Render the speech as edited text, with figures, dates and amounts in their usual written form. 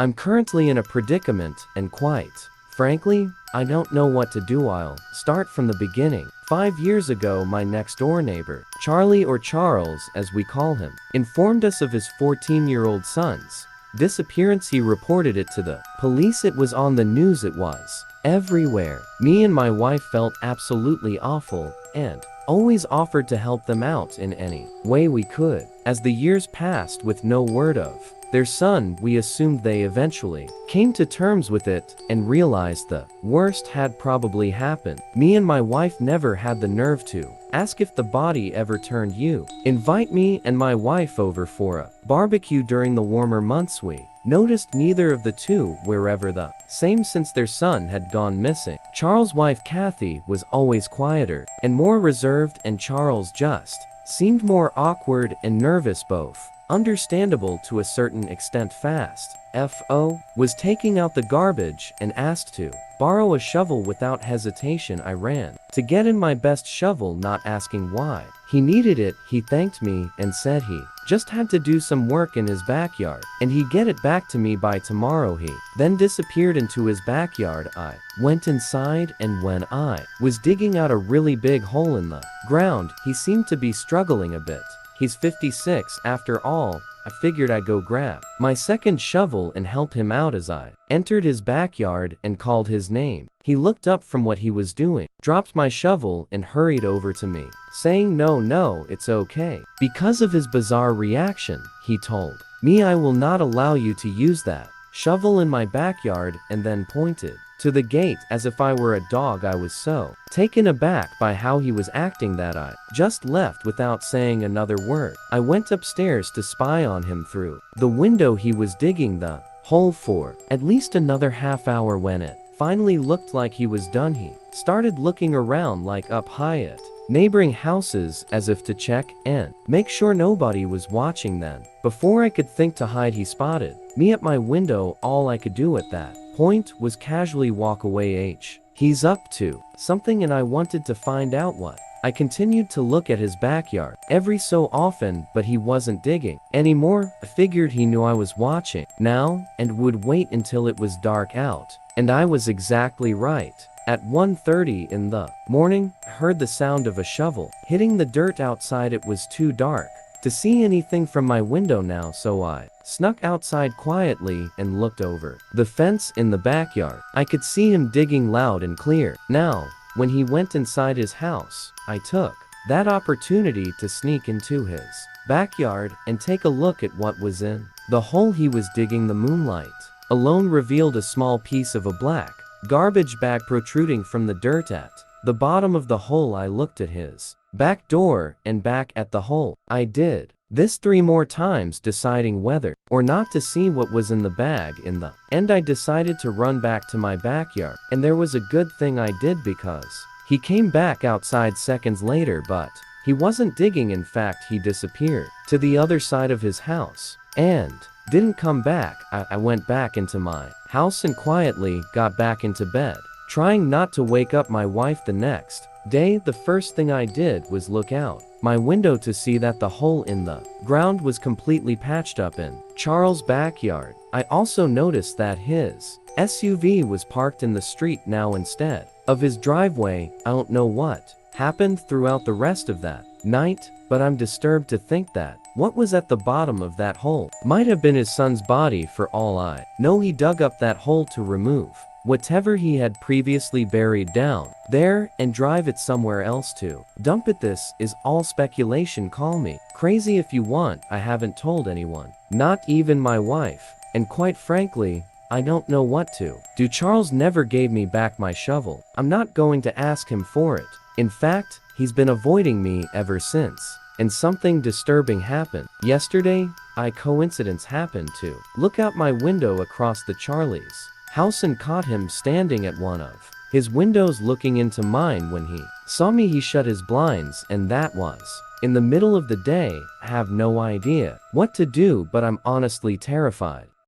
I'm currently in a predicament and quite frankly, I don't know what to do. I'll start from the beginning. 5 years ago, my next-door neighbor, Charlie or Charles as we call him, informed us of his 14-year-old son's disappearance. He reported it to the police. It was on the news. It was everywhere. Me and my wife felt absolutely awful and always offered to help them out in any way we could. As the years passed with no word of their son, we assumed they eventually came to terms with it and realized the worst had probably happened. Me and my wife never had the nerve to ask if the body ever turned you. Invite me and my wife over for a barbecue during the warmer months. We noticed neither of the two wherever the same since their son had gone missing. Charles' wife Kathy was always quieter and more reserved, and Charles just seemed more awkward and nervous, both understandable to a certain extent. Fast F.O. was taking out the garbage and asked to borrow a shovel. Without hesitation, I ran to get in my best shovel, not asking why he needed it. He thanked me and said he just had to do some work in his backyard and he'd get it back to me by tomorrow. He then disappeared into his backyard. I went inside, and when I was digging out a really big hole in the ground, he seemed to be struggling a bit. He's 56 after all. I figured I'd go grab my second shovel and help him out. As I entered his backyard and called his name, he looked up from what he was doing, dropped my shovel, and hurried over to me, saying, "No, it's okay." Because of his bizarre reaction, he told me, "I will not allow you to use that shovel in my backyard," and then pointed to the gate as if I were a dog. I was so taken aback by how he was acting that I just left without saying another word. I went upstairs to spy on him through the window. He was digging the hole for at least another half hour. When it finally looked like he was done, he started looking around, like up high at neighboring houses, as if to check and make sure nobody was watching. Then, before I could think to hide, he spotted me at my window. All I could do at that point was casually walk away. He's up to something and I wanted to find out what. I continued to look at his backyard every so often, but he wasn't digging anymore. I figured he knew I was watching now and would wait until it was dark out. And I was exactly right. At 1:30 in the morning, I heard the sound of a shovel hitting the dirt outside. It was too dark to see anything from my window now, so I snuck outside quietly and looked over the fence in the backyard. I could see him digging loud and clear. Now, when he went inside his house, I took that opportunity to sneak into his backyard and take a look at what was in the hole he was digging. The moonlight alone revealed a small piece of a black garbage bag protruding from the dirt at the bottom of the hole. I looked at his back door and back at the hole. I did this 3 more times, deciding whether or not to see what was in the bag. In the end, I decided to run back to my backyard, and there was a good thing I did, because he came back outside seconds later, but he wasn't digging. In fact, he disappeared to the other side of his house and didn't come back. I went back into my house and quietly got back into bed, trying not to wake up my wife. The next day, the first thing I did was look out my window to see that the hole in the ground was completely patched up in Charles' backyard. I also noticed that his SUV was parked in the street now instead of his driveway. I don't know what happened throughout the rest of that night, but I'm disturbed to think that what was at the bottom of that hole might have been his son's body. For all I know, he dug up that hole to remove whatever he had previously buried down there and drive it somewhere else to dump it. This is all speculation. Call me crazy if you want. I haven't told anyone, not even my wife, and quite frankly, I don't know what to do. Charles never gave me back my shovel. I'm not going to ask him for it. In fact, he's been avoiding me ever since. And something disturbing happened yesterday. Coincidence happened to look out my window across the Charlie's house and caught him standing at one of his windows looking into mine. When he saw me, he shut his blinds, and that was in the middle of the day. I have no idea what to do, but I'm honestly terrified.